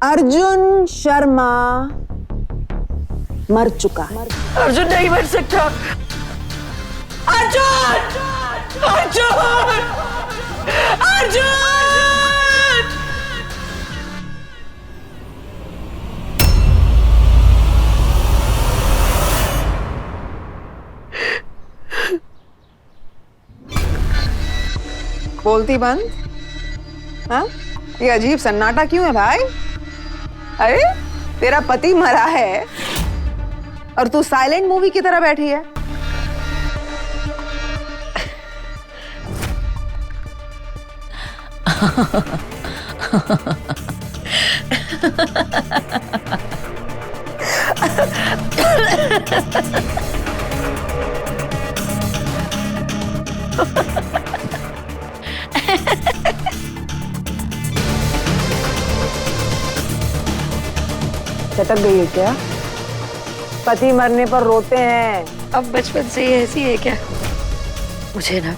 अर्जुन शर्मा मर चुका है। अर्जुन नहीं मर सकता। अर्जुन! अर्जुन! अर्जुन! बोलती बंद। हाँ, ये अजीब सन्नाटा क्यों है भाई? अरे तेरा पति मरा है और तू साइलेंट मूवी की तरह बैठी है। चटक गई है क्या? पति मरने पर रोते हैं। अब बचपन से ही ऐसी है क्या? मुझे ना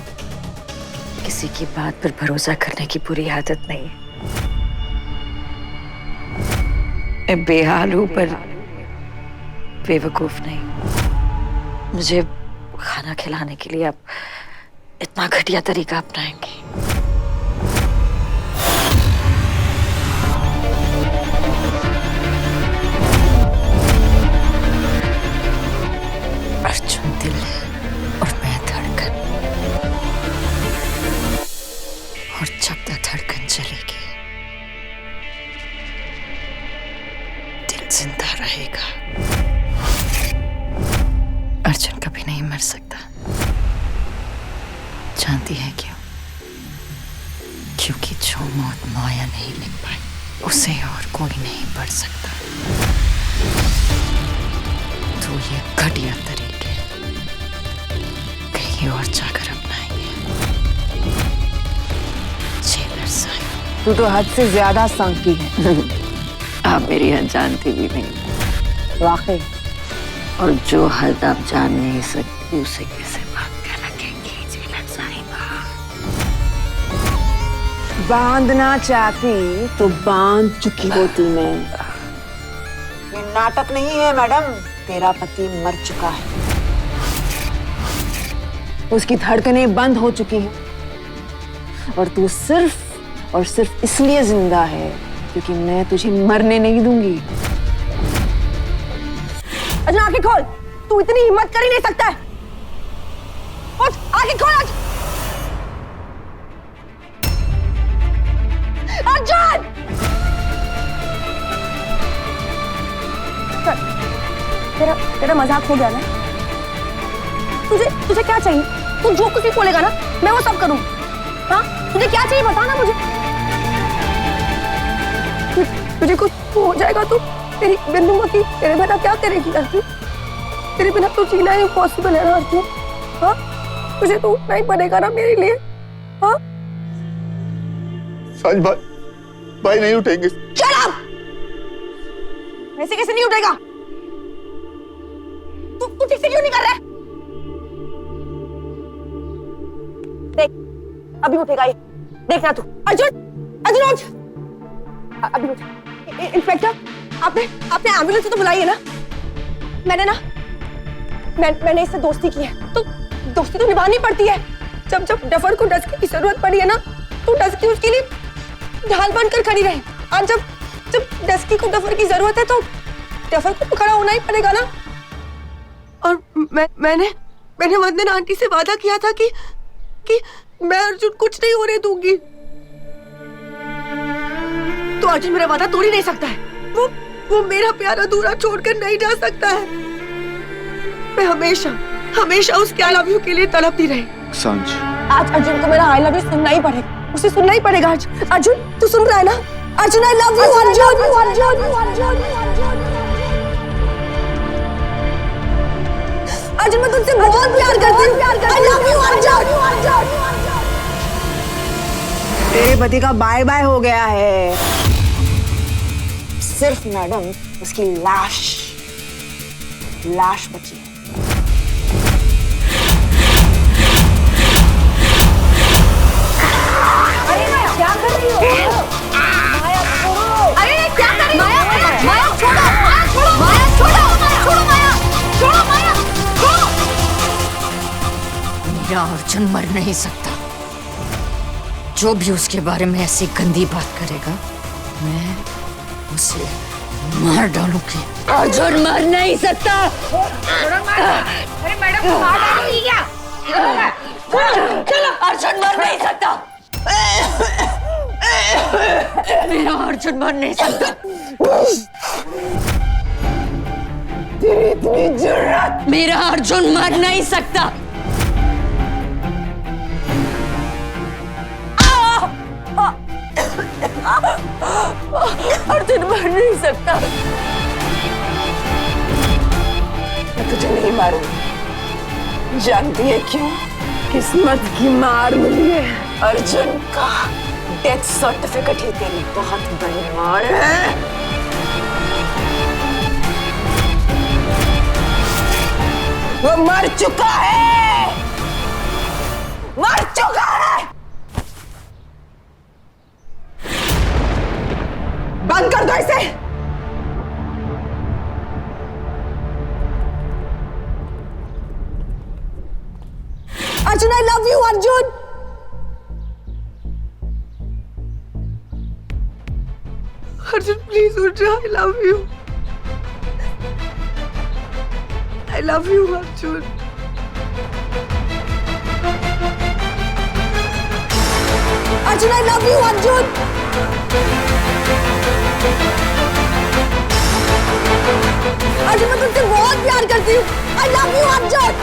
किसी की बात पर भरोसा करने की बुरी आदत नहीं है। मैं बेहाल हूं पर बेवकूफ नहीं। मुझे खाना खिलाने के लिए आप इतना घटिया तरीका अपनाएंगे? अर्जुन दिल और मैं धड़कन, और जब तक धड़कन चलेगी दिल जिंदा रहेगा। अर्जुन कभी नहीं मर सकता। जानती है क्यों? क्योंकि जो मौत माया नहीं लिख पाई उसे और कोई नहीं पढ़ सकता। तो ये घटिया तरीके कहीं और जाकर अपनाएंगे। जेलर साहब, तू तो हद से ज्यादा सांकी है। आप मेरी हद जानती भी नहीं। वाकई। और जो हद आप जान नहीं सकती उसे कैसे बांध कर रखेंगी जेलर साहिबा? बांधना चाहती तो बांध चुकी होती मैं। ये नाटक नहीं है मैडम। तेरा पति मर चुका है, उसकी धड़कनें बंद हो चुकी हैं और तू सिर्फ और सिर्फ इसलिए जिंदा है क्योंकि मैं तुझे मरने नहीं दूंगी। अर्जुन आंखें खोल, तू इतनी हिम्मत कर ही नहीं सकता है। उठ, आंखें खोल अर्जुन। तेरा मजाक हो गया ना? तुझे क्या चाहिए? तू जो कुछ भी बोलेगा ना मैं वो सब करूं। हाँ, तुझे क्या चाहिए बता ना मुझे। तुझे कुछ हो जाएगा तो तेरी बिंदुमती तेरे बिना क्या करेगी अर्जुन? तेरे बिना तो जीना इम्पॉसिबल है ना अर्जुन। हाँ, तुझे तो उठना ही पड़ेगा ना मेरे लिए। हाँ, सच भाई नहीं उठेंगे। Shut up! ऐसे कैसे नहीं उठेगा? तू ठीक से क्यों नहीं कर रहा है? देख, अभी उठेगा ये। देखना तू। अर्जुन उठ। अभी उठ। इंस्पेक्टर, आपने एम्बुलेंस तो बुलाई है ना? मैंने इससे दोस्ती की है, तो दोस्ती तो निभानी पड़ती है। जब डफर को डस्की की जरूरत पड़ी है ना, तो डस्की उसके लिए ढाल बनकर खड़ी रहे। आज जब डस्की को डफर की जरूरत है तो डफर को तो खड़ा होना ही पड़ेगा ना। और मैंने वंदना आंटी से वादा किया था कि मैं अर्जुन कुछ नहीं होने दूंगी। तो अर्जुन मेरा वादा तोड़ ही नहीं सकता है। वो मेरा प्यार अधूरा छोड़कर नहीं जा सकता है। मैं हमेशा उसके आई लव यू के लिए तड़पती रही। सांझ, आज अर्जुन को मेरा आई लव यू सुनना ही पड़ेगा। उसे सुनना ही पड़ेगा आज। अर्जुन, तू सुन रहा है ना? Arjun, I love you Arjun, मैं तुझसे बहुत प्यार करती हूँ। I love you Arjun. तेरे पति का बाय बाय हो गया है। सिर्फ मैडम उसकी लाश बची है। अर्जुन मर नहीं सकता। जो भी उसके बारे में ऐसी गंदी बात करेगा मैं उसे मार डालूंगी। अर्जुन मर नहीं सकता। अरे मैडम मार डालेंगी क्या? चलो, अर्जुन मर नहीं सकता। मेरा अर्जुन मर नहीं सकता। तेरी इतनी जुर्रत! मेरा अर्जुन मर नहीं सकता। अर्जुन मर नहीं सकता। मैं तुझे नहीं मारूंगी। जानती है क्यों? किस्मत की मार मिली है। अर्जुन का डेथ सर्टिफिकेट ही तेरी बहुत बड़ी मार है। वो मर चुका है, मर चुका है। बंद कर दो इसे। Arjun, I love you, Arjun. Arjun please उठ जा। I love you. I love you, Arjun. Arjun, I love you, Arjun. Arjun, मैं तुझसे बहुत प्यार करती हूँ। I love you, Arjun.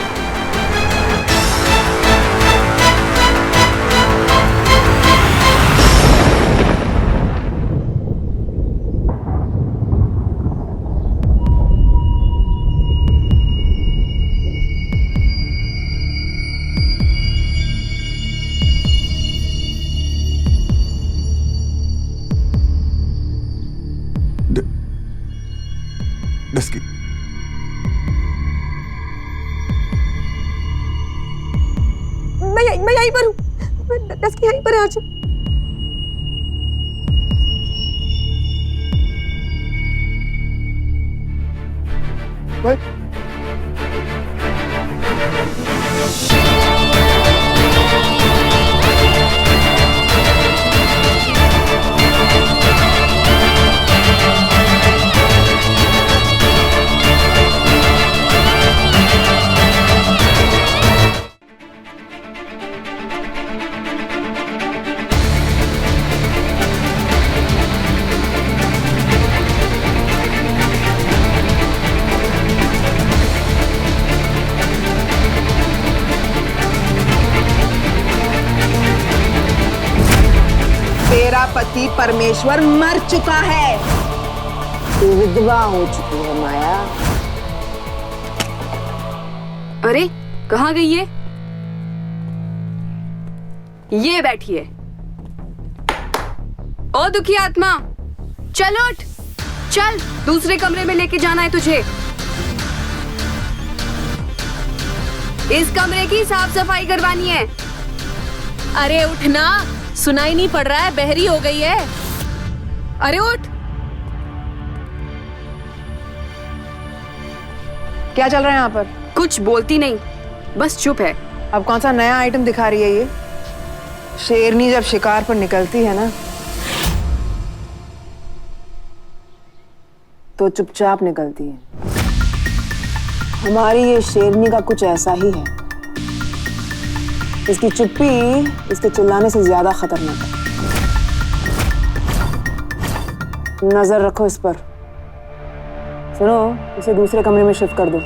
Dusky, मैं यहीं पर हूँ। डस्की यहीं पर है अर्जुन। भाई तेरा पति परमेश्वर मर चुका है। तू विधवा हो चुकी है माया। अरे कहाँ गई ये बैठी है। ओ दुखी आत्मा, चल उठ, चल दूसरे कमरे में लेके जाना है तुझे। इस कमरे की साफ सफाई करवानी है। अरे उठना, सुनाई नहीं पड़ रहा है, बहरी हो गई है। अरे उठ। क्या चल रहा है यहाँ पर? कुछ बोलती नहीं, बस चुप है। अब कौन सा नया आइटम दिखा रही है ये? शेरनी जब शिकार पर निकलती है ना तो चुपचाप निकलती है। हमारी ये शेरनी का कुछ ऐसा ही है। इसकी चुप्पी इसके चिल्लाने से ज्यादा खतरनाक है। नजर रखो इस पर। सुनो, इसे दूसरे कमरे में शिफ्ट कर दो,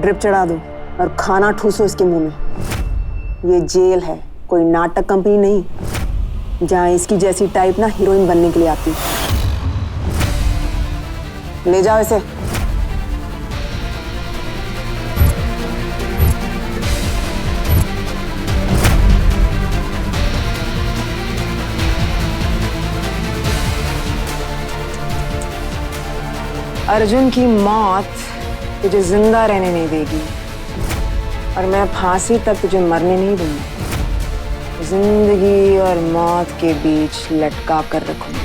ड्रिप चढ़ा दो और खाना ठूसो इसके मुंह में। ये जेल है, कोई नाटक कंपनी नहीं जहां इसकी जैसी टाइप ना हीरोइन बनने के लिए आती। ले जाओ इसे। अर्जुन की मौत तुझे जिंदा रहने नहीं देगी और मैं फांसी तक तुझे मरने नहीं दूंगी। जिंदगी और मौत के बीच लटका कर रखूंगी।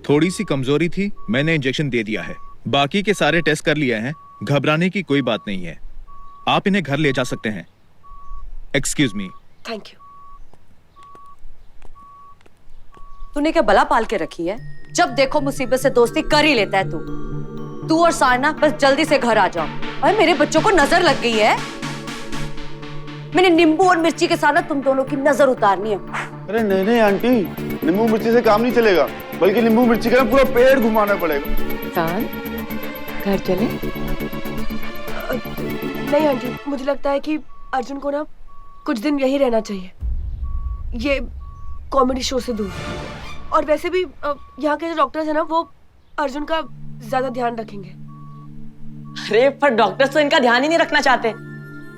थोड़ी सी कमजोरी थी, मैंने इंजेक्शन दे दिया है। बाकी के सारे टेस्ट कर लिए हैं, घबराने की कोई बात नहीं है। आप इन्हें घर ले जा सकते हैं। Excuse me. Thank you. तूने क्या बला पाल के रखी है? जब देखो मुसीबत से दोस्ती कर ही लेता है तू और सारना बस जल्दी से घर आ जाओ। अरे मेरे बच्चों को नजर लग गई है। मैंने नींबू और मिर्ची के साथ तुम दोनों की नजर उतारनी है। अरे नहीं नहीं आंटी, नींबू मिर्ची से काम नहीं चलेगा, बल्कि नींबू मिर्ची का पूरा पेड़ घुमाना पड़ेगा। घर चले? नहीं आंटी, मुझे लगता है कि अर्जुन को ना कुछ दिन यही रहना चाहिए, ये कॉमेडी शो से दूर। और वैसे भी यहाँ के जो डॉक्टर्स हैं ना, वो अर्जुन का ज्यादा ध्यान रखेंगे। अरे पर डॉक्टर्स तो इनका ध्यान ही नहीं रखना चाहते,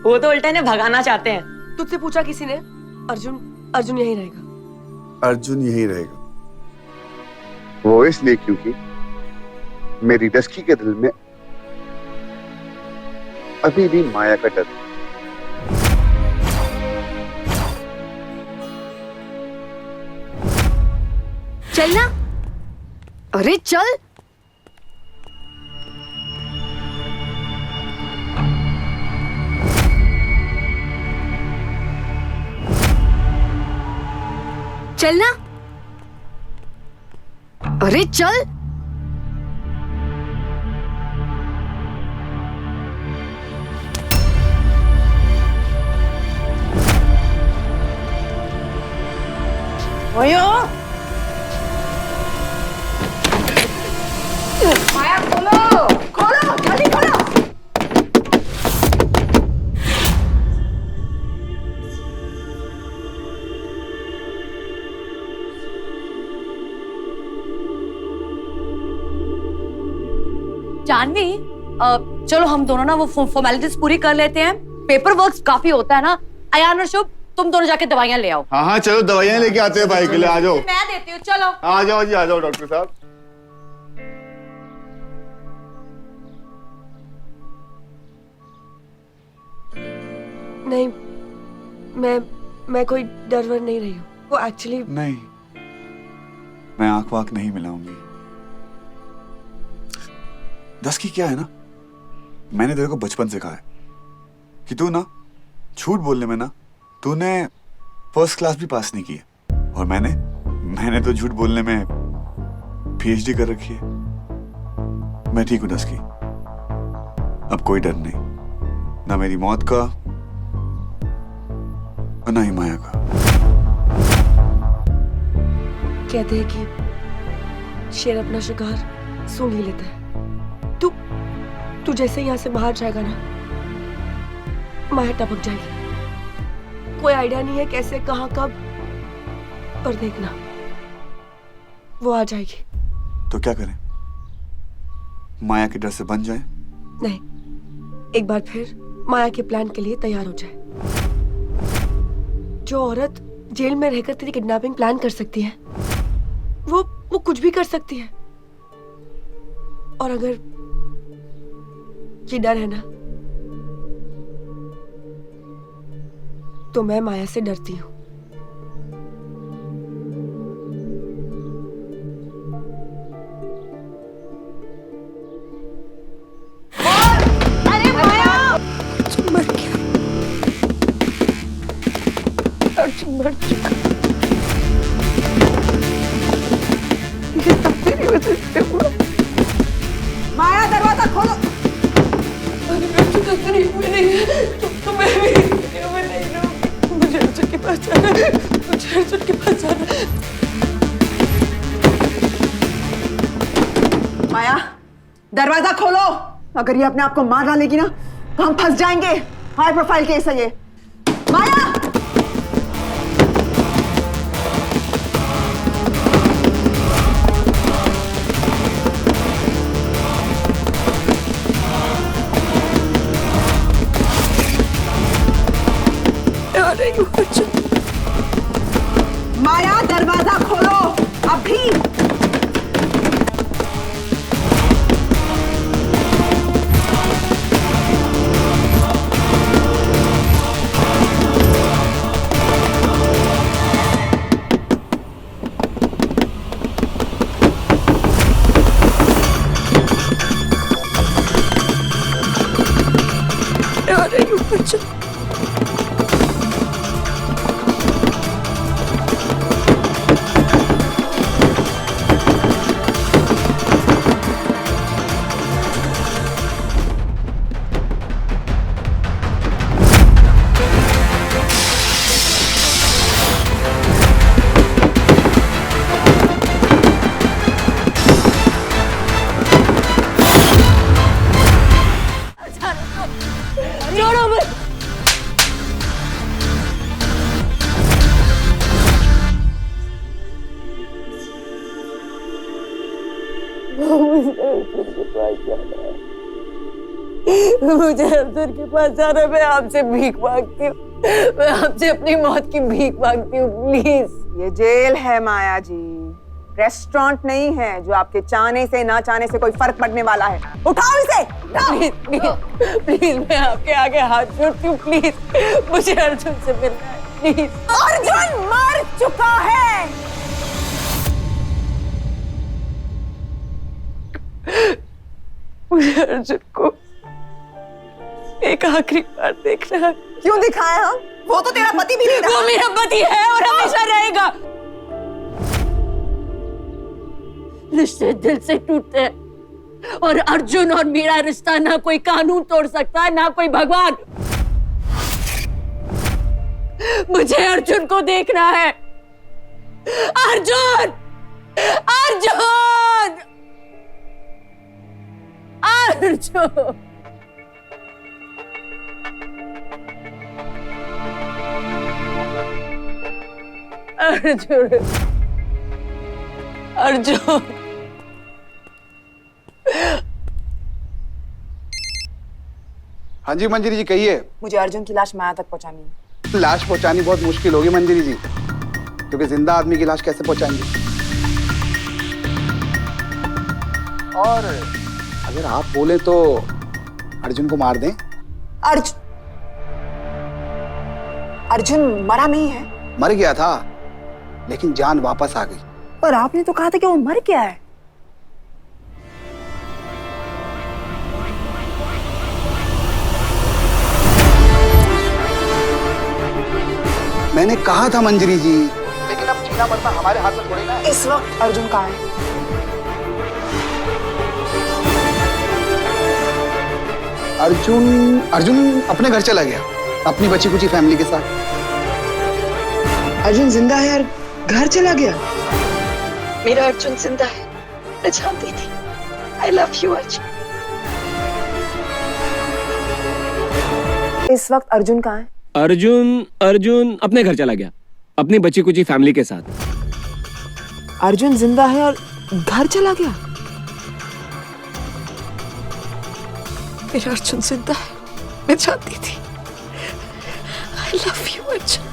वो तो उल्टा इन्हें भगाना चाहते हैं। तुझसे पूछा किसी ने? अर्जुन यही रहेगा। अर्जुन यही रहेगा। वो इसलिए क्योंकि मेरी डस्की के दिल में अभी भी माया का डर। चलना। अरे चल। चलना। अरे चल। माया खोलो, खोलो, जल्दी खोलो। जानवी, चलो हम दोनों ना वो फॉर्मेलिटीज पूरी कर लेते हैं। पेपर वर्क काफी होता है ना। अयान और शुभ, तुम दोनों जाके दवाइयां ले आओ। हाँ हाँ चलो दवाइयां लेके आते हैं भाई के लिए। आ जाओ। मैं देती हूँ, चलो। आ जाओ जी, आ जाओ डॉक्टर साहब। नहीं, मैं कोई डर वर नहीं रही हूँ। वो एक्चुअली नहीं, मैं आंख वाक नहीं मिलाऊंगी। दस की क्या है ना, मैंने तेरे को बचपन से कहा है कि तू ना झूठ बोलने में ना तूने फर्स्ट क्लास भी पास नहीं की है, और मैंने तो झूठ बोलने में पीएचडी कर रखी है। मैं ठीक हूं दस की, अब कोई डर नहीं, ना मेरी मौत का और ना ही माया का। कहते हैं कि शेर अपना शिकार सूंघ ही लेता है। तू जैसे यहाँ से बाहर जाएगा ना, माया टपक जाएगी। कोई आइडिया नहीं है कैसे, कहाँ, कब, पर देखना वो आ जाएगी। तो क्या करें, माया के डर से बन जाए? नहीं, एक बार फिर माया के प्लान के लिए तैयार हो जाए। जो औरत जेल में रहकर तेरी किडनैपिंग प्लान कर सकती है, वो कुछ भी कर सकती है। और अगर ये डर है ना, तो मैं माया से डरती हूँ। अरे माया! अर्जुन मर गया। अर्जुन मर चुका। ये सब तेरी वजह से हुआ। माया, दरवाजा खोलो। अरे मैं तो तकलीफ में नहीं है, तो मैं भी नहीं हूँ। मुझे अर्जुन के पास जाना है, मुझे अर्जुन के पास जाना है। माया, दरवाजा खोलो। अगर ये अपने आप को मार डालेगी ना, तो हम फंस जाएंगे। हाई प्रोफाइल केस है ये। माया! माया, दरवाजा खोलो अभी। छोड़ो मुझे। मुझे अर्जुन के पास जाना है। मैं आपसे भीख मांगती हूँ। मैं आपसे अपनी मौत की भीख मांगती हूँ, प्लीज। ये जेल है माया जी, रेस्टोरेंट नहीं है जो आपके चाहने से ना चाहने से कोई फर्क पड़ने वाला है। उठाओ इसे। प्लीज प्लीज प्लीज, मैं आपके आगे हाथ जोड़ती हूँ, प्लीज मुझे अर्जुन से मिलना है, प्लीज। अर्जुन मर चुका है। मुझे अर्जुन को एक आखिरी बार देखना है। क्यों दिखाए हम? वो तो तेरा पति भी नहीं रहा। वो मेरा पति है और हमेशा रहेगा। रिश्ते दिल से टूटते हैं और अर्जुन और मेरा रिश्ता ना कोई कानून तोड़ सकता है, ना कोई भगवान। मुझे अर्जुन को देखना है। अर्जुन! अर्जुन! अर्जुन! अर्जुन! अर्जुन! हाँ जी मंजरी जी, कहिए। मुझे अर्जुन की लाश माया तक पहुंचानी है। लाश पहुंचानी बहुत मुश्किल होगी मंजरी जी, क्योंकि जिंदा आदमी की लाश कैसे पहुंचाएंगे। और अगर आप बोले तो अर्जुन को मार दें। अर्जुन मरा नहीं है। मर गया था, लेकिन जान वापस आ गई। पर आपने तो कहा था कि वो मर गया है। मैंने कहा था मंजरी जी, लेकिन अब जीना मरना हमारे हाथ में थोड़ी ना है। इस वक्त अर्जुन कहाँ है? अर्जुन अपने घर चला गया, अपनी बची कुची फैमिली के साथ। अर्जुन जिंदा है और घर चला गया। मेरा अर्जुन जिंदा है, मैं जानती थी। I love you Arjun. इस वक्त अर्जुन कहाँ है? अर्जुन अपने घर चला गया, अपनी बची कुची फैमिली के साथ। अर्जुन जिंदा है और घर चला गया। मेरा अर्जुन जिंदा है, मैं जानती थी। I love you Arjun.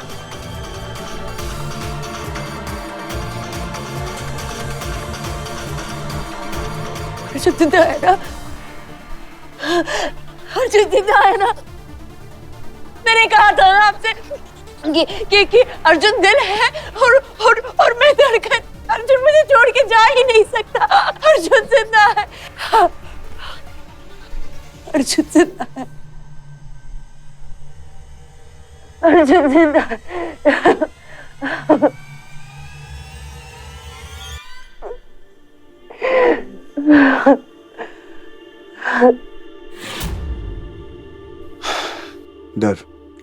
Arjun जिंदा है ना? अर्जुन जिंदा है ना? मैंने कहा था ना आपसे कि अर्जुन दिल है और मैं धड़कन। अर्जुन मुझे छोड़ के जा ही नहीं सकता। अर्जुन जिंदा है। अर्जुन जिंदा है। अर्जुन जिंदा है।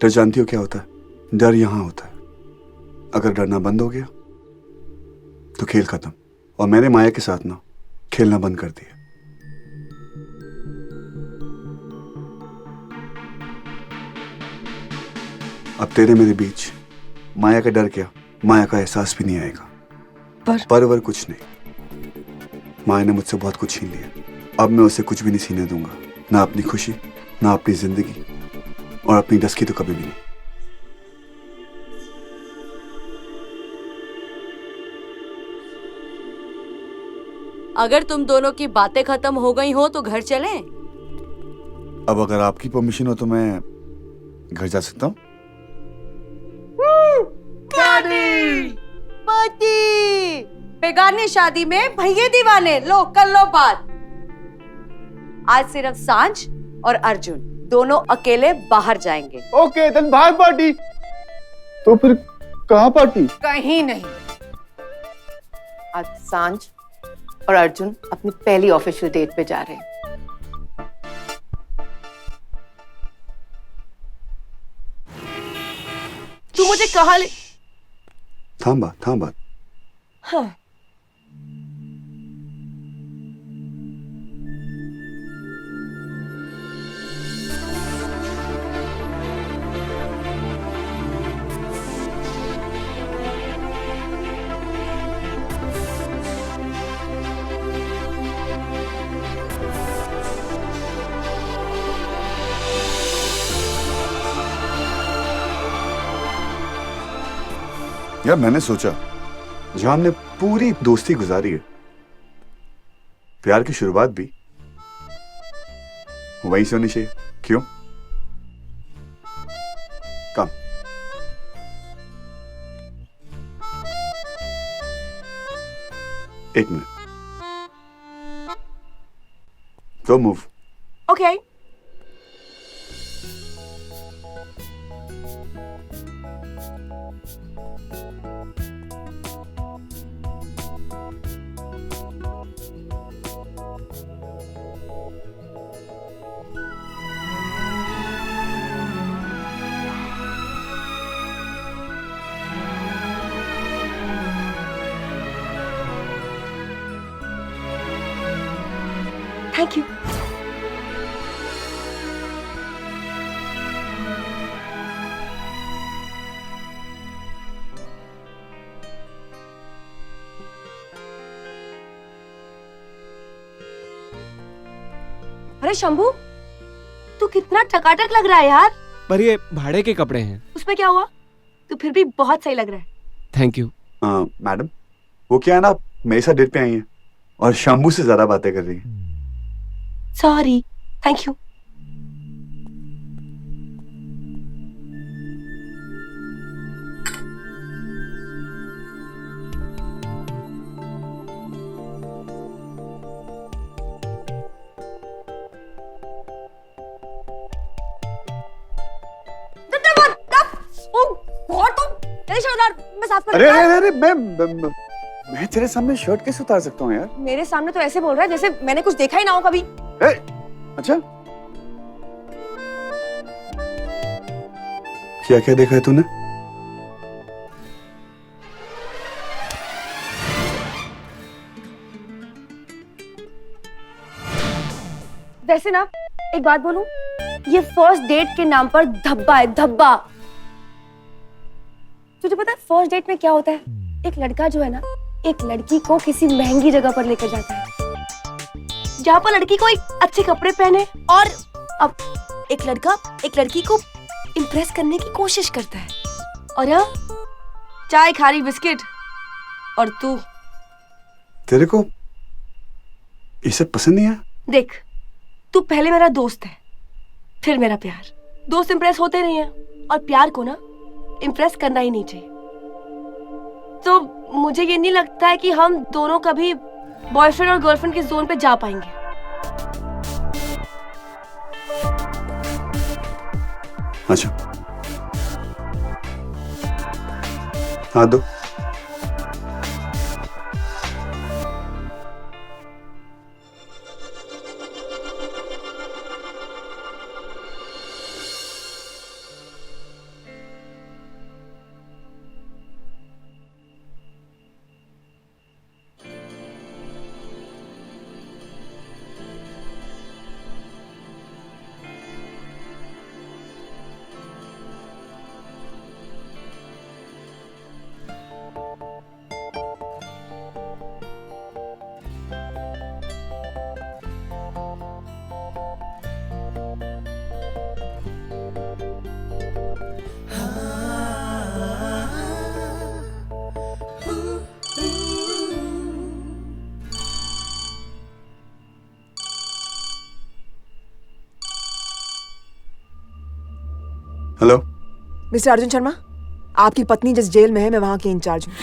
डर जानती हो क्या होता है? डर यहां होता है। अगर डरना बंद हो गया तो खेल खत्म। और मैंने माया के साथ ना खेलना बंद कर दिया। अब तेरे मेरे बीच माया का डर क्या, माया का एहसास भी नहीं आएगा। पर कुछ नहीं। माया ने मुझसे बहुत कुछ छीन लिया। अब मैं उसे कुछ भी नहीं छीनने दूंगा, ना अपनी खुशी, ना अपनी जिंदगी, और अपनी डस्की तो कभी भी नहीं। अगर तुम दोनों की बातें खत्म हो गई हो तो घर चलें? अब अगर आपकी परमिशन हो तो मैं घर जा सकता हूँ। पति बेगानी शादी में भैये दीवाने। लो कर लो बात। आज सिर्फ सांझ और अर्जुन दोनों अकेले बाहर जाएंगे। ओके देन बाहर पार्टी। तो फिर कहाँ पार्टी? कहीं नहीं। आज सांझ और अर्जुन अपनी पहली ऑफिशियल डेट पे जा रहे हैं। तू मुझे कहाँ ले? थांबा। हाँ। यार मैंने सोचा जहां हमने पूरी दोस्ती गुजारी है, प्यार की शुरुआत भी वहीं से होनी चाहिए। क्यों? कम एक मिनट, तो मूव। ओके। Thank you. अरे शंभू, तू कितना टकाटक लग रहा है यार। पर ये भाड़े के कपड़े हैं। उसमें क्या हुआ? तू फिर भी बहुत सही लग रहा है। Thank you. मैडम, वो क्या है ना, मेरे साथ डेट पे आई हैं और शंभू से ज्यादा बातें कर रही हैं। सॉरी। Thank you. अरे मैं तेरे सामने शर्ट कैसे उतार सकता हूँ यार? मेरे सामने तो ऐसे बोल रहा है जैसे मैंने कुछ देखा ही ना हो कभी। अच्छा, क्या क्या देखा है तूने? वैसे ना एक बात बोलूं, ये फर्स्ट डेट के नाम पर धब्बा है, धब्बा। तुझे पता है फर्स्ट डेट में क्या होता है? एक लड़का जो है ना, एक लड़की को किसी महंगी जगह पर लेकर जाता है, जहाँ पर लड़की को एक अच्छे कपड़े पहने, और अब एक लड़का एक लड़की को इम्प्रेस करने की कोशिश करता है, और यहाँ चाय, खारी, बिस्किट, और तू। तेरे को ये सब पसंद नहीं है? देख, तू पहले मेरा दोस्त है, फिर मेरा प्यार। दोस्त इम्प्रेस होते नहीं है, और प्यार को ना इम्प्रेस करना ही नहीं चाहिए। तो मुझे ये नहीं लगता है कि हम दोनों कभी बॉयफ्रेंड और गर्लफ्रेंड के जोन पे जा पाएंगे। अच्छा, हाँ दो। हेलो मिस्टर अर्जुन शर्मा, आपकी पत्नी जिस जेल में है मैं वहां की इंचार्ज हूँ।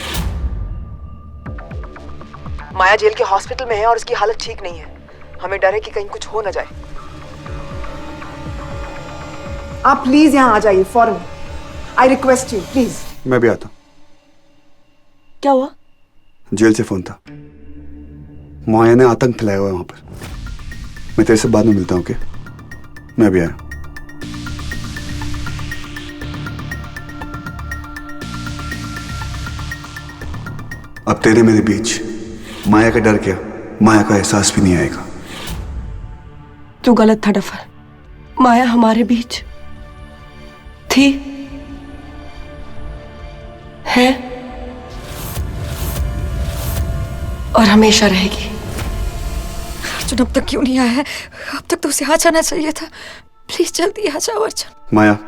माया जेल के हॉस्पिटल में है और उसकी हालत ठीक नहीं है। हमें डर है कि कहीं कुछ हो न जाए। आप प्लीज यहाँ आ जाइए फौरन। I request you please. मैं भी आता हूँ। क्या हुआ? जेल से फोन था, माया ने आतंक फैलाया हुआ है वहां पर। मैं तेरे से बाद में मिलता हूँ। क्या मैं भी आया। अब तेरे मेरे बीच माया का डर क्या, माया का एहसास भी नहीं आएगा। तू गलत था डफर। माया हमारे बीच थी, है और हमेशा रहेगी। अर्जुन अब तक क्यों नहीं आया है? अब तक तो उसे आ जाना चाहिए था। प्लीज जल्दी आ जाओ अर्जुन। माया,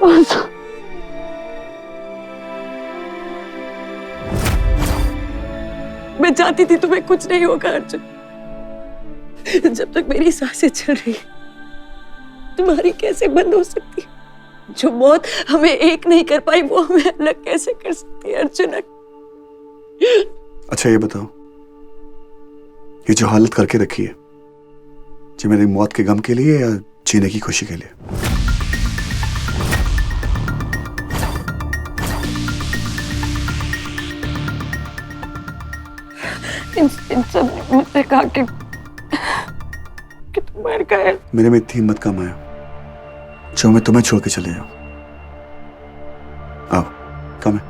अर्जुन मैं चाहती थी तुम्हें कुछ नहीं होगा अर्जुन। जब तक मेरी सांसें चल रही तुम्हारी कैसे बंद हो सकती? जो मौत हमें एक नहीं कर पाई वो हमें अलग कैसे कर सकती है अर्जुन? अच्छा ये बताओ, ये जो हालत करके रखी है, जी मेरी मौत के गम के लिए या जीने की खुशी के लिए? इन सब ने मुझसे कहा कि तुम मर गए। मेरे में इतनी हिम्मत कम आया जो मैं तुम्हें छोड़ के चले जाऊं। आओ, कम है।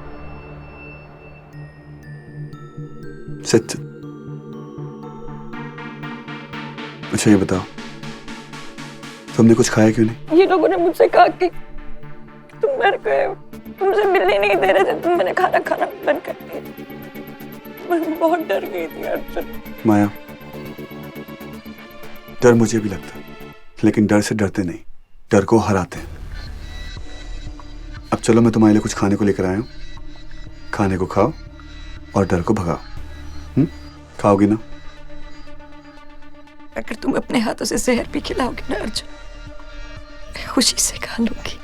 सिट। अच्छा ये बताओ, तुमने कुछ खाया क्यों नहीं? ये लोगों ने मुझसे कहा कि तुम मर गए हो, तुमसे मिलने नहीं दे रहे थे, तुम मैंने खाना खाना बंद कर दिया। मैं बहुत डर गई थी अर्जुन। माया, डर मुझे भी लगता, लेकिन डर से डरते नहीं, डर को हराते हैं। अब चलो मैं तुम्हारे लिए कुछ खाने को लेकर आया हूं, खाने को खाओ और डर को भगाओ। खाओगी ना? अगर तुम अपने हाथों से जहर भी खिलाओगे ना अर्जुन, मैं खुशी से खा लूंगी।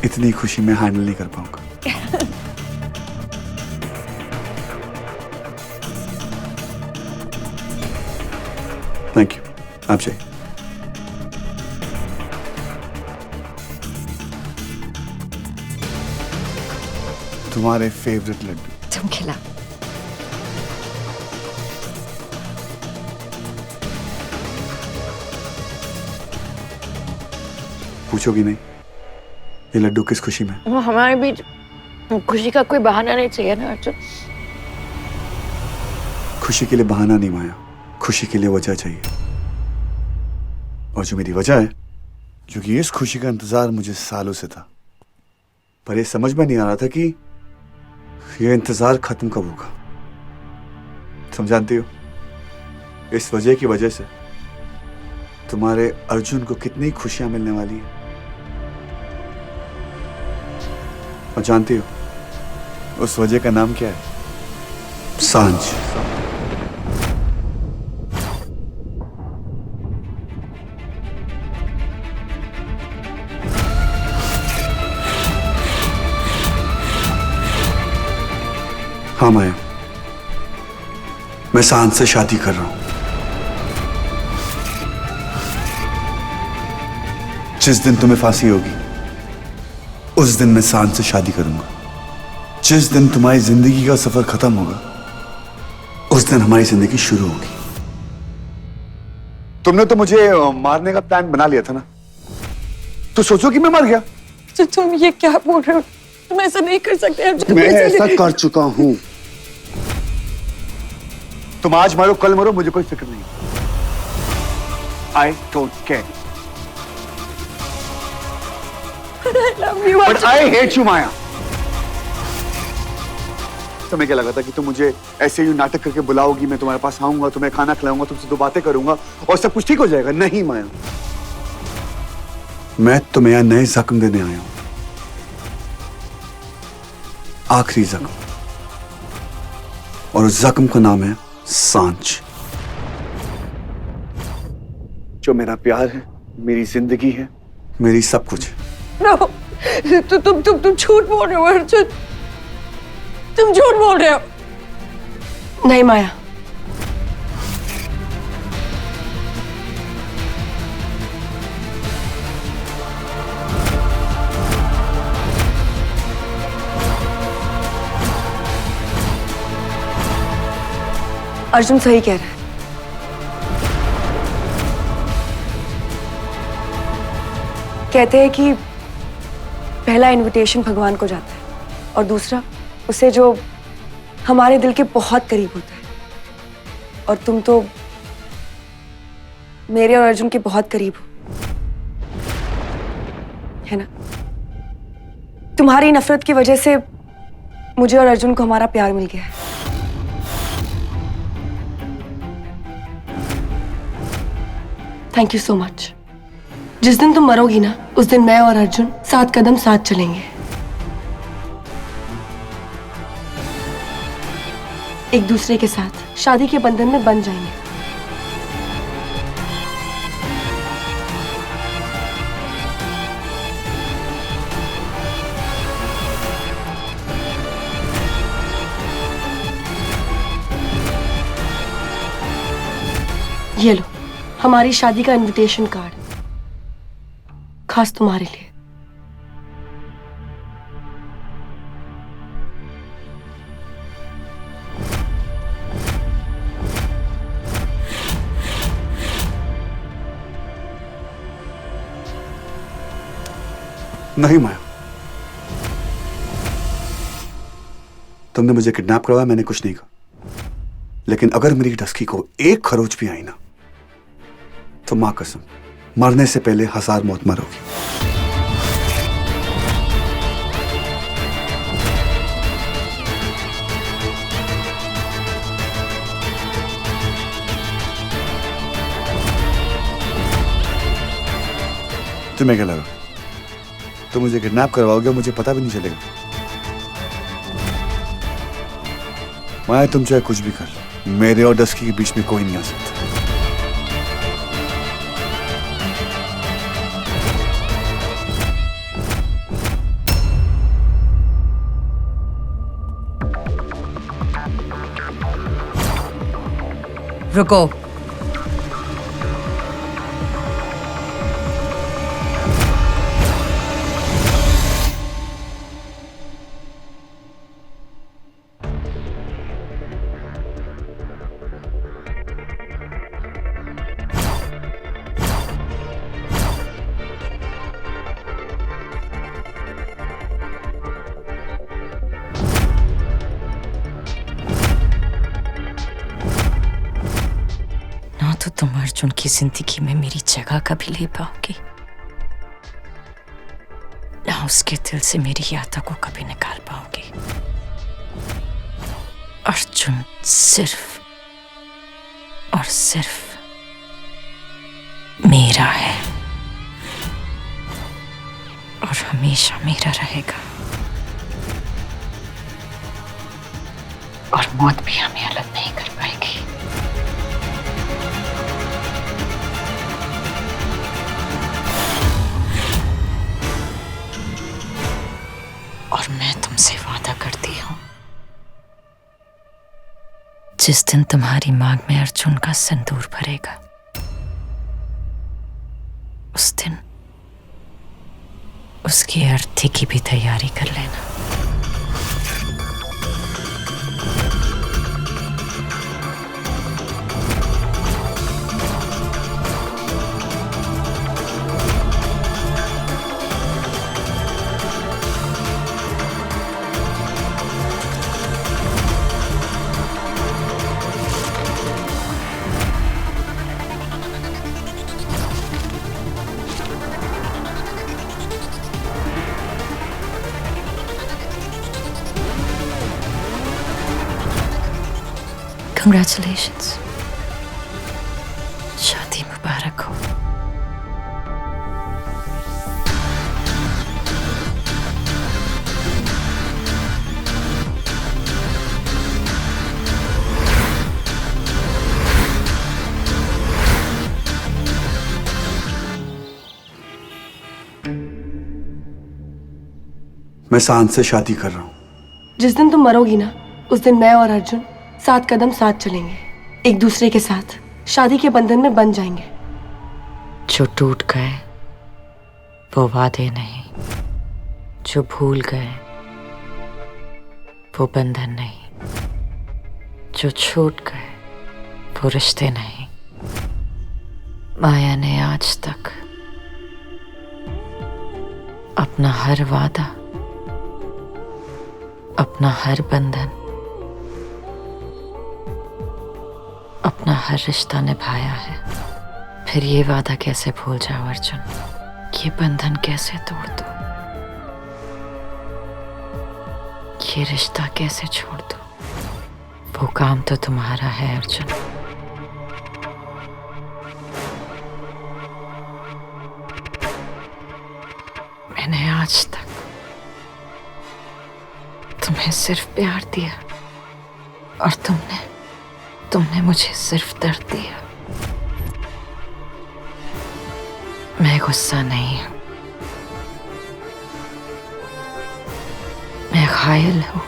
इतनी खुशी मैं हैंडल नहीं कर पाऊंगा। थैंक यू, आप जाइए। तुम्हारे फेवरेट लड्डू। तुम खिलाओ। पूछोगी नहीं ये लड्डू किस खुशी में? वो हमारे बीच खुशी का कोई बहाना नहीं चाहिए ना अर्जुन। खुशी के लिए बहाना नहीं माया, खुशी के लिए वजह चाहिए। और जो मेरी वजह है, क्योंकि इस खुशी का इंतजार मुझे सालों से था, पर ये समझ में नहीं आ रहा था कि ये इंतजार खत्म कब होगा। तुम जानती हो, इस वजह की वजह से तुम्हारे अर्जुन को कितनी खुशियां मिलने वाली है। और जानती हो उस वजह का नाम क्या है? सांझ। हाँ माया, मैं सांझ से शादी कर रहा हूं। जिस दिन तुम्हें फांसी होगी उस दिन मैं सांझ से शादी करूंगा। जिस दिन तुम्हारी जिंदगी का सफर खत्म होगा उस दिन हमारी जिंदगी शुरू होगी। तुमने तो मुझे मारने का प्लान बना लिया था ना, तो सोचो कि मैं मर गया। तो तुम ये क्या बोल रहे हो? तुम ऐसा नहीं कर सकते अर्जुन। मैं ऐसा कर चुका हूं। तुम आज मारो कल मरो, मुझे कोई फिक्र नहीं। I don't care. But I hate you Maya. तुम्हें क्या लगा था कि तुम मुझे ऐसे ही नाटक करके बुलाओगी, मैं तुम्हारे पास आऊंगा, तुम्हें खाना खिलाऊंगा, तुमसे 2 बातें करूंगा और सब कुछ ठीक हो जाएगा? नहीं माया, मैं तुम्हें यहां नए जख्म देने आया हूं। आखिरी जख्म, और उस जख्म का नाम है सांच। जो मेरा प्यार है, मेरी जिंदगी है, मेरी सब कुछ है। No, तुम झूठ बोल रहे हो अर्जुन, तुम झूठ बोल रहे हो। नहीं माया, अर्जुन सही कह रहा है। कहते हैं कि पहला इनविटेशन भगवान को जाता है और दूसरा उसे जो हमारे दिल के बहुत करीब होता है। और तुम तो मेरे और अर्जुन के बहुत करीब हो, है ना? तुम्हारी नफरत की वजह से मुझे और अर्जुन को हमारा प्यार मिल गया है। Thank you so much. जिस दिन तुम मरोगी ना, उस दिन मैं और अर्जुन 7 कदम साथ चलेंगे, एक दूसरे के साथ शादी के बंधन में बंध जाएंगे। ये लो हमारी शादी का इनविटेशन कार्ड, खास तुम्हारे लिए। नहीं माया, तुमने मुझे किडनैप करवाया, मैंने कुछ नहीं कहा। लेकिन अगर मेरी डस्की को एक खरोच भी आई ना, तो मां कसम, मरने से पहले 1000 मौत मरोगी। तुम्हें क्या लगा तुम मुझे किडनैप करवाओगे, मुझे पता भी नहीं चलेगा? माया, तुम चाहे कुछ भी कर लो, मेरे और डस्की के बीच में कोई नहीं आ सकता। रुको। तो तुम अर्जुन की जिंदगी में मेरी जगह कभी ले पाओगी, ना उसके दिल से मेरी यादों को कभी निकाल पाओगी। अर्जुन सिर्फ और सिर्फ मेरा है और हमेशा मेरा रहेगा, और मौत भी हमें अलग नहीं कर पाएगी। और मैं तुमसे वादा करती हूं, जिस दिन तुम्हारी मांग में अर्जुन का सिंदूर भरेगा, उस दिन उसकी अर्थी की भी तैयारी कर लेना। Congratulations. शादी मुबारक हो। मैं शांत से शादी कर रहा हूं। जिस दिन तुम मरोगी ना, उस दिन मैं और अर्जुन 7 कदम साथ चलेंगे, एक दूसरे के साथ शादी के बंधन में बंध जाएंगे। जो टूट गए वो वादे नहीं, जो भूल गए वो बंधन नहीं, जो छूट गए वो रिश्ते नहीं। माया ने आज तक अपना हर वादा, अपना हर बंधन, अपना हर रिश्ता निभाया है। फिर ये वादा कैसे भूल जाओ अर्जुन? ये बंधन कैसे तोड़ दो? ये रिश्ता कैसे छोड़ दो? वो काम तो तुम्हारा है अर्जुन। मैंने आज तक तुम्हें सिर्फ प्यार दिया और तुमने मुझे सिर्फ दर्द दिया। मैं गुस्सा नहीं हूं, मैं घायल हूं।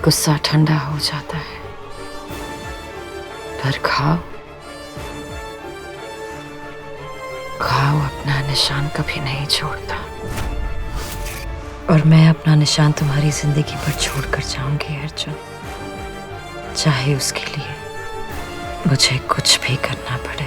गुस्सा ठंडा हो जाता है, पर घाव अपना निशान कभी नहीं छोड़ता। और मैं अपना निशान तुम्हारी जिंदगी पर छोड़कर जाऊंगी अर्जुन, चाहे उसके लिए मुझे कुछ भी करना पड़े।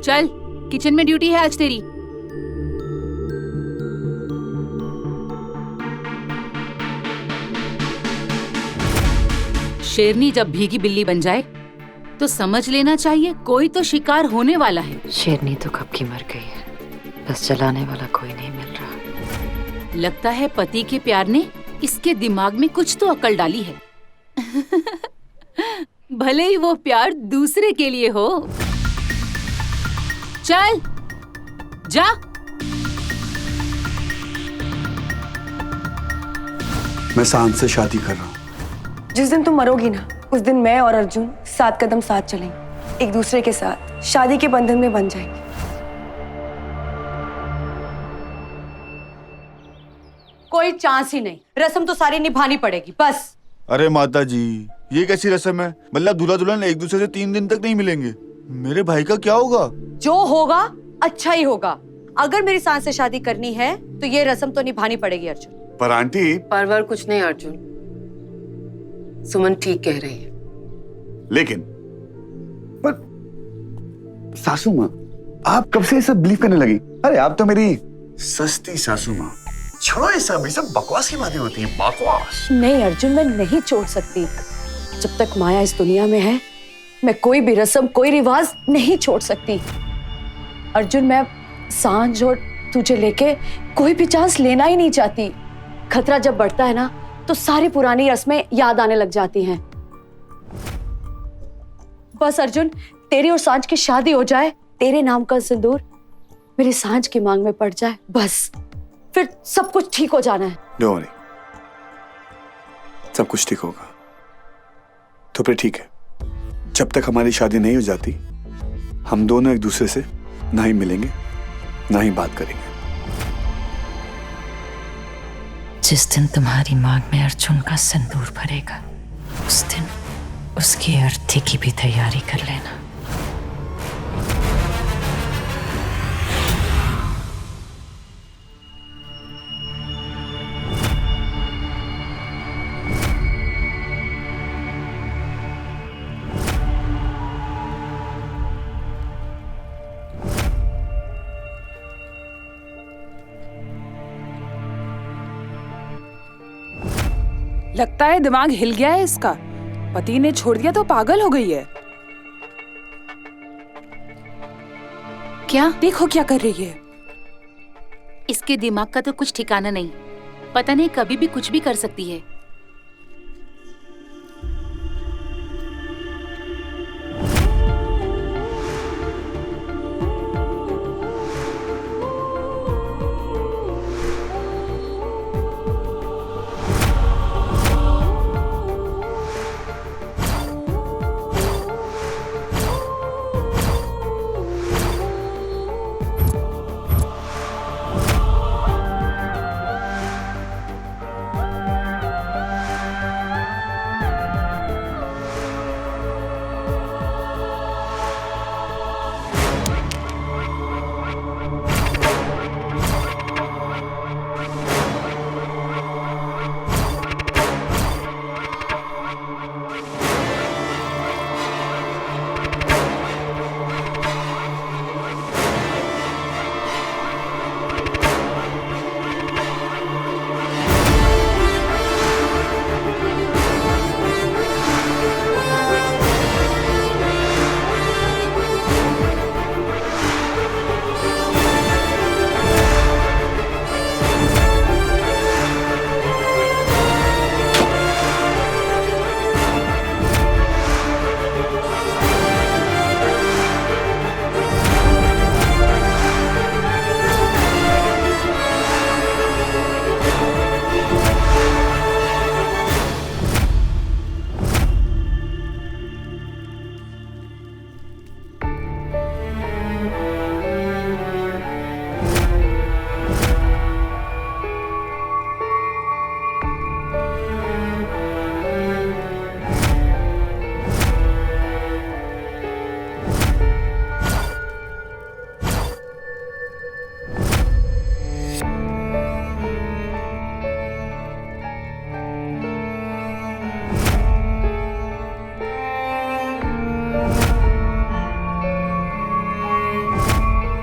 चल, किचन में ड्यूटी है आज तेरी। शेरनी जब भीगी बिल्ली बन जाए तो समझ लेना चाहिए कोई तो शिकार होने वाला है। शेरनी तो कब की मर गई है, बस जलाने वाला कोई नहीं मिल रहा। लगता है पति के प्यार ने इसके दिमाग में कुछ तो अकल डाली है। भले ही वो प्यार दूसरे के लिए हो। चल जा। मैं शांत से शादी कर रहा हूं। जिस दिन तुम मरोगी ना, उस दिन मैं और अर्जुन 7 कदम साथ चलेंगे, एक दूसरे के साथ शादी के बंधन में बंध जाएंगे। कोई चांस ही नहीं, रस्म तो सारी निभानी पड़ेगी बस। अरे माता जी, ये कैसी रस्म है? मतलब दूल्हा दुल्हन एक दूसरे से 3 दिन तक नहीं मिलेंगे। मेरे भाई का क्या होगा? जो होगा अच्छा ही होगा। अगर मेरी सांस से शादी करनी है तो ये रस्म तो निभानी पड़ेगी अर्जुन। पर आंटी, परवर कुछ नहीं अर्जुन, सुमन ठीक कह रही है। लेकिन पर सासू माँ, आप कब से ये सब बिलीव करने लगी? अरे आप तो मेरी सस्ती सासू माँ। छोड़ो ये सब बकवास की बातें होती हैं, बकवास। नहीं अर्जुन, मैं नहीं छोड़ सकती। जब तक माया इस दुनिया में है, मैं कोई भी रस्म, कोई रिवाज नहीं छोड़ सकती। अर्जुन, मैं सांझ और तुझे लेके कोई भी चांस लेना ही नहीं चाहती। खतरा जब बढ़ता है ना, तो सारी पुरानी रस्में याद आने लग जाती हैं। बस अर्जुन, तेरी और सांझ की शादी हो जाए, तेरे नाम का सिंदूर मेरी सांझ की मांग में पड़ जाए, बस फिर सब कुछ ठीक हो जाना है। डोंट वरी, सब कुछ ठीक होगा। तो फिर ठीक है, जब तक हमारी शादी नहीं हो जाती, हम दोनों एक दूसरे से ना ही मिलेंगे ना ही बात करेंगे। जिस दिन तुम्हारी मांग में अर्जुन का सिंदूर भरेगा, उस दिन उसकी अर्थी की भी तैयारी कर लेना। लगता है दिमाग हिल गया है इसका। पति ने छोड़ दिया तो पागल हो गई है। क्या? देखो क्या कर रही है। इसके दिमाग का तो कुछ ठिकाना नहीं, पता नहीं कभी भी कुछ भी कर सकती है।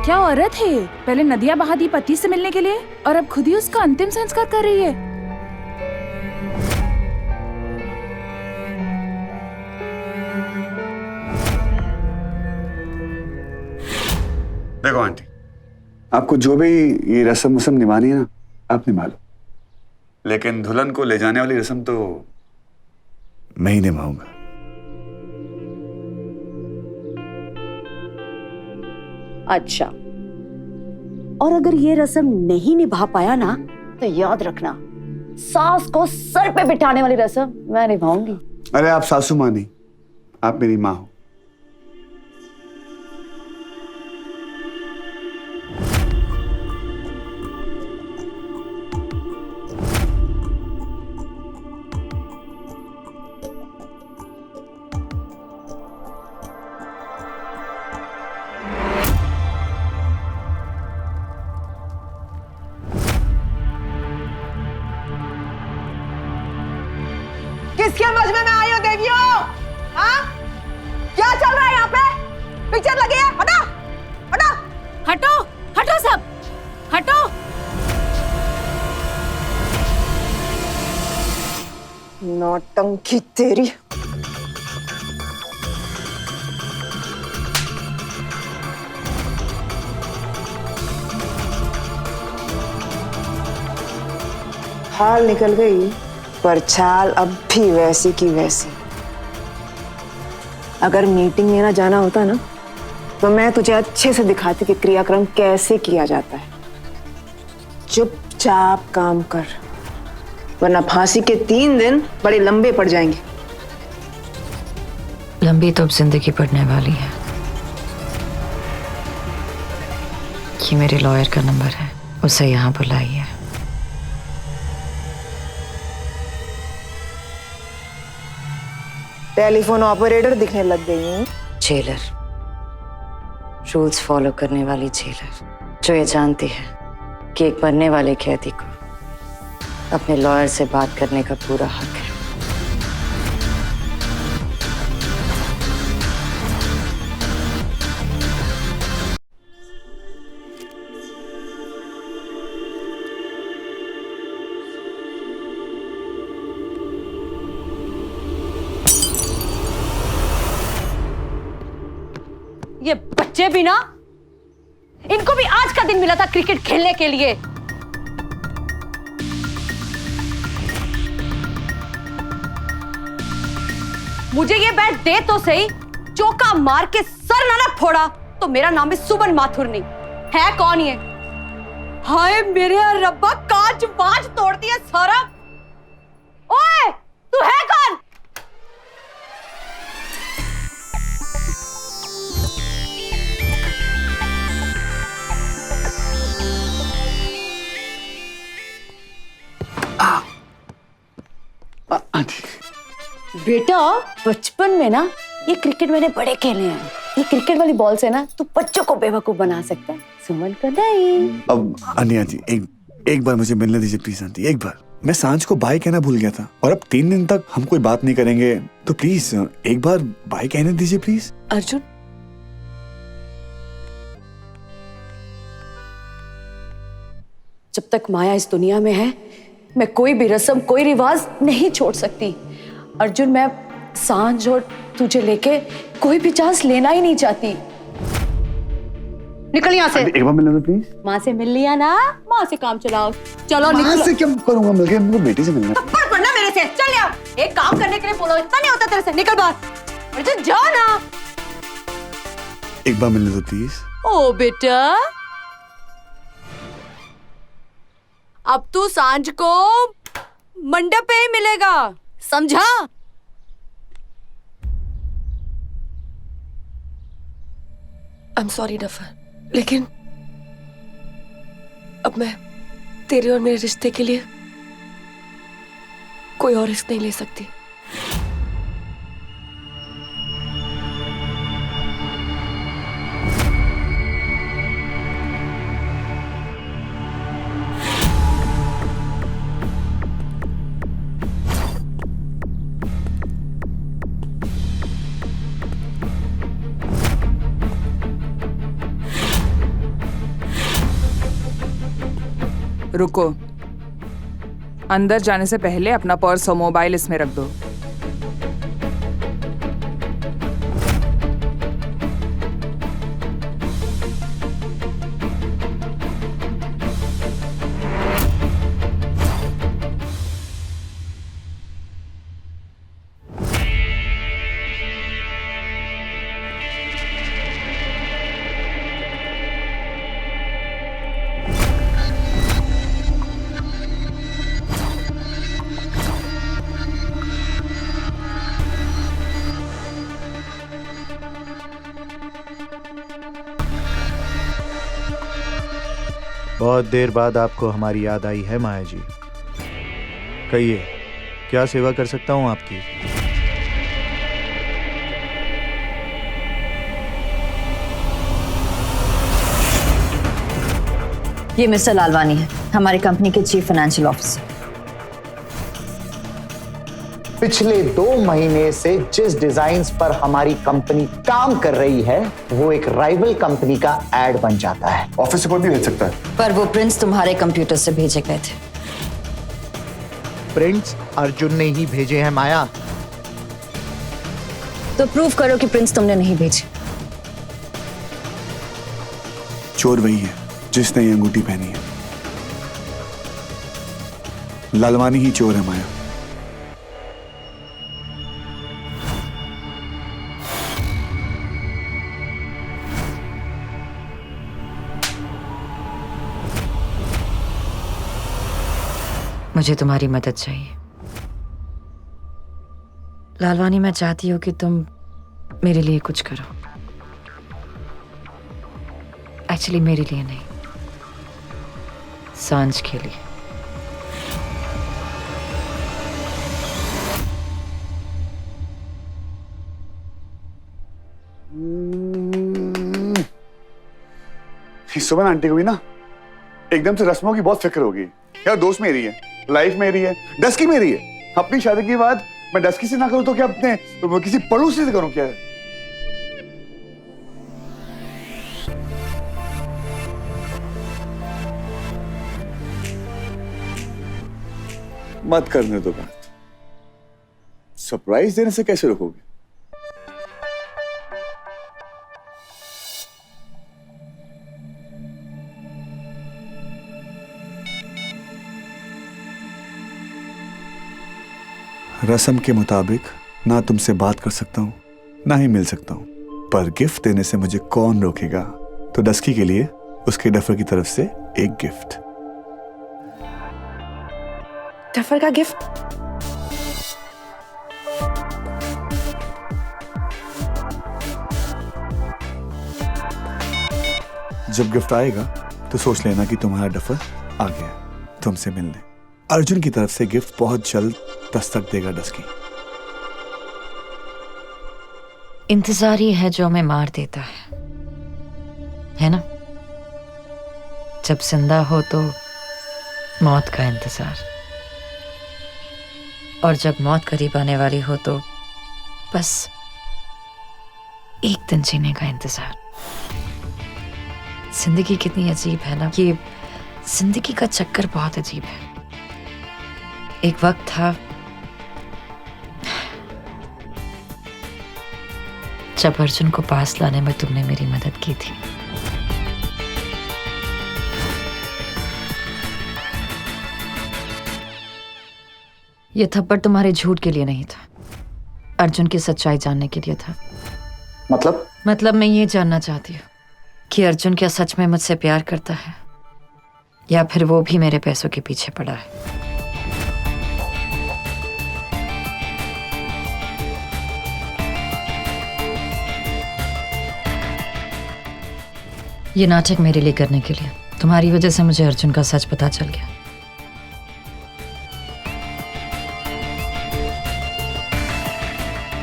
क्या औरत है, पहले नदियाँ बहा दी पति से मिलने के लिए और अब खुद ही उसका अंतिम संस्कार कर रही है। देखो आंटी, आपको जो भी ये रस्म वसम निभानी है ना, आप निभा लो, लेकिन दुल्हन को ले जाने वाली रस्म तो मैं ही निभाऊंगा। अच्छा, और अगर ये रस्म नहीं निभा पाया ना तो याद रखना, सास को सर पे बिठाने वाली रस्म मैं निभाऊंगी। अरे आप सासू माँ नहीं, आप मेरी माँ हो। किसके मजमे में आई हो देवियों? हाँ? क्या चल रहा है यहाँ पे? पिक्चर लगी है? हटा! हटा! हटो, हटो सब, हटो। नौटंकी तेरी। हाल निकल गई पर चाल अब भी वैसी की वैसी। अगर मीटिंग में ना जाना होता ना तो मैं तुझे अच्छे से दिखाती कि क्रियाक्रम कैसे किया जाता है। चुपचाप काम कर, वरना फांसी के 3 दिन बड़े लंबे पड़ जाएंगे। लंबी तो अब जिंदगी पड़ने वाली है। ये मेरे लॉयर का नंबर है, उसे यहाँ बुलाइए। टेलीफोन ऑपरेटर दिखने लग गई हूँ। जेलर, रूल्स फॉलो करने वाली जेलर, जो ये जानती है कि एक बनने वाले कैदी को अपने लॉयर से बात करने का पूरा हक है। मुझे भी ना, इनको भी आज का दिन मिला था क्रिकेट खेलने के लिए। मुझे ये बैट दे तो सही, चौका मार के सर ना फोड़ा तो मेरा नाम भी सुमन माथुर नहीं है। कौन ये? हाय मेरे रब्बा, कांच बाज तोड़ दिया सारा। ओए तू है कौन? बेटा बचपन में ना ये क्रिकेट मैंने बड़े खेले हैं। ये क्रिकेट वाली बॉल से ना तू बच्चों को बेवकूफ बना सकता है, सुमन को नहीं। अब अनिया जी एक बार मुझे मिलने दीजिए प्लीज आंटी, एक बार। मैं सांझ को बाय कहना भूल गया था और अब 3 दिन तक हम कोई बात नहीं करेंगे, तो प्लीज एक बार बाय कहने दीजिए प्लीज। अर्जुन जब तक माया इस दुनिया में है मैं कोई भी रस्म कोई रिवाज नहीं छोड़ सकती। अर्जुन मैं सांझ और तुझे लेके कोई भी चांस लेना ही नहीं चाहती। निकल यहाँ से। एक बार मिलने दो प्लीज। माँ से मिल लिया ना, माँ से काम चलाओ। चलो निकलो। माँ से क्या करूंगा, मिलके मेरी बेटी से मिलना। थप्पड़ पड़ना मेरे से। चल यार, एक काम करने के लिए बोलो, इतना नहीं होता तेरे से। निकल बाहर। अर्जुन जाओ ना। एक बार मिलने दो प्लीज। ओ बेटा, अब तू सांझ को मंडप पे ही मिलेगा, समझा? आई एम सॉरी डफर, लेकिन अब मैं तेरे और मेरे रिश्ते के लिए कोई और रिस्क नहीं ले सकती। रुको, अंदर जाने से पहले अपना पर्स और मोबाइल इसमें रख दो। बहुत देर बाद आपको हमारी याद आई है माया जी। कहिए, क्या सेवा कर सकता हूं आपकी? ये मिस्टर लालवानी है, हमारी कंपनी के चीफ फाइनेंशियल ऑफिसर। पिछले 2 महीने से जिस डिजाइन्स पर हमारी कंपनी काम कर रही है वो एक राइवल कंपनी का एड बन जाता है। ऑफिस से कोई भी भेज सकता है, पर वो प्रिंट्स तुम्हारे कंप्यूटर से भेजे गए थे। प्रिंट्स अर्जुन ने ही भेजे हैं माया। तो प्रूव करो कि प्रिंट्स तुमने नहीं भेजे। चोर वही है जिसने ये अंगूठी पहनी है। लालवानी ही चोर है माया। मुझे तुम्हारी मदद चाहिए लालवानी। मैं चाहती हूँ कि तुम मेरे लिए कुछ करो। एक्चुअली मेरे लिए नहीं, सांझ के लिए। सुमन आंटी को भी ना एकदम से रस्मों की बहुत फिक्र होगी। यार दोस्त मेरी है, लाइफ मेरी है, डस्की मेरी है। अपनी शादी के बाद मैं डस्की से ना करूं तो क्या अपने किसी पड़ोसी से करूं क्या? मत करने दो बात। सरप्राइज देने से कैसे रोकोगे? रस्म के मुताबिक ना तुमसे बात कर सकता हूँ ना ही मिल सकता हूँ, पर गिफ्ट देने से मुझे कौन रोकेगा। तो डस्की के लिए उसके डफर की तरफ से एक गिफ्ट। डफर का गिफ्ट? जब गिफ्ट आएगा तो सोच लेना कि तुम्हारा डफर आ गया है तुमसे मिलने। अर्जुन की तरफ से गिफ्ट बहुत जल्द दस्तक देगा डस्की। इंतजार ही है जो हमें मार देता है ना? जब जिंदा हो तो मौत का इंतजार, और जब मौत करीब आने वाली हो तो बस एक दिन जीने का इंतजार। जिंदगी कितनी अजीब है ना, ये जिंदगी का चक्कर बहुत अजीब है। एक वक्त था जब अर्जुन को पास लाने में तुमने मेरी मदद की थी। यह थप्पड़ तुम्हारे झूठ के लिए नहीं था, अर्जुन की सच्चाई जानने के लिए था। मतलब मैं ये जानना चाहती हूँ कि अर्जुन क्या सच में मुझसे प्यार करता है या फिर वो भी मेरे पैसों के पीछे पड़ा है। ये नाटक मेरे लिए करने के लिए तुम्हारी वजह से मुझे अर्जुन का सच पता चल गया।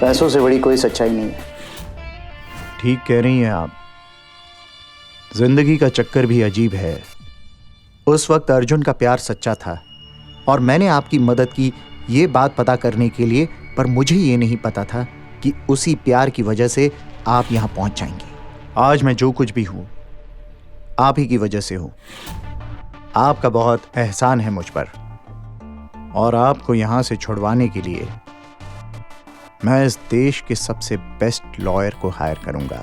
पैसों से बड़ी कोई सच्चाई नहीं है। ठीक कह रही हैं आप, जिंदगी का चक्कर भी अजीब है। उस वक्त अर्जुन का प्यार सच्चा था और मैंने आपकी मदद की ये बात पता करने के लिए, पर मुझे ये नहीं पता था कि उसी प्यार की वजह से आप यहाँ पहुंच जाएंगे। आज मैं जो कुछ भी हूं आप ही की वजह से हूं। आपका बहुत एहसान है मुझ पर, और आपको यहां से छुड़वाने के लिए मैं इस देश के सबसे बेस्ट लॉयर को हायर करूंगा।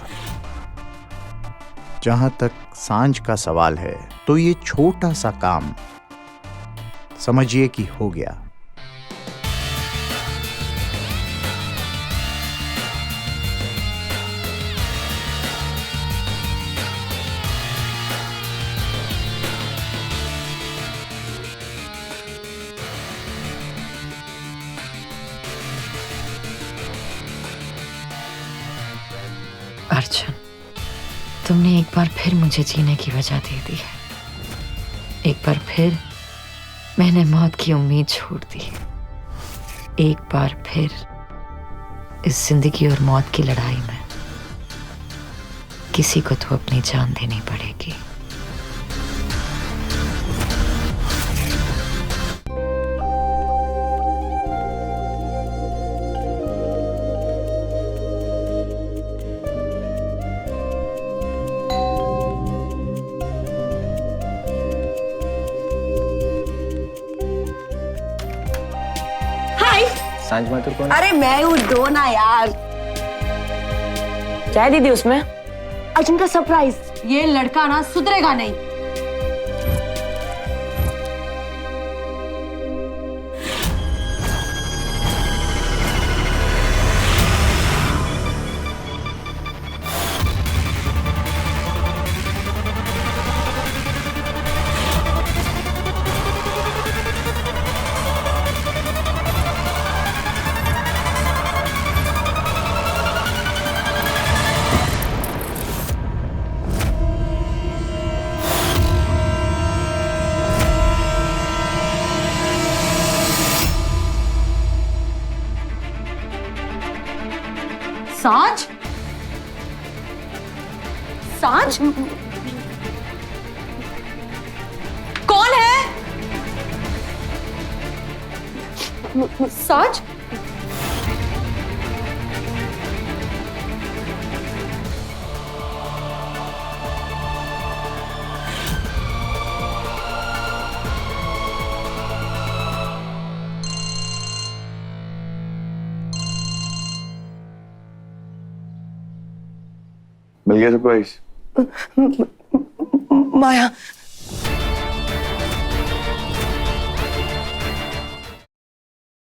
जहां तक सांझ का सवाल है तो ये छोटा सा काम समझिए कि हो गया। अर्जुन, तुमने एक बार फिर मुझे जीने की वजह दे दी है। एक बार फिर मैंने मौत की उम्मीद छोड़ दी। एक बार फिर इस जिंदगी और मौत की लड़ाई में किसी को तो अपनी जान देनी पड़ेगी। सांझ माथुर कौन? अरे मैं हूँ, दो ना यार। क्या है दीदी उसमें? अर्जुन का सरप्राइज। ये लड़का ना सुधरेगा नहीं। सांझ? सांझ? कौन है? सांझ? मिल गया सरप्राइज? माया,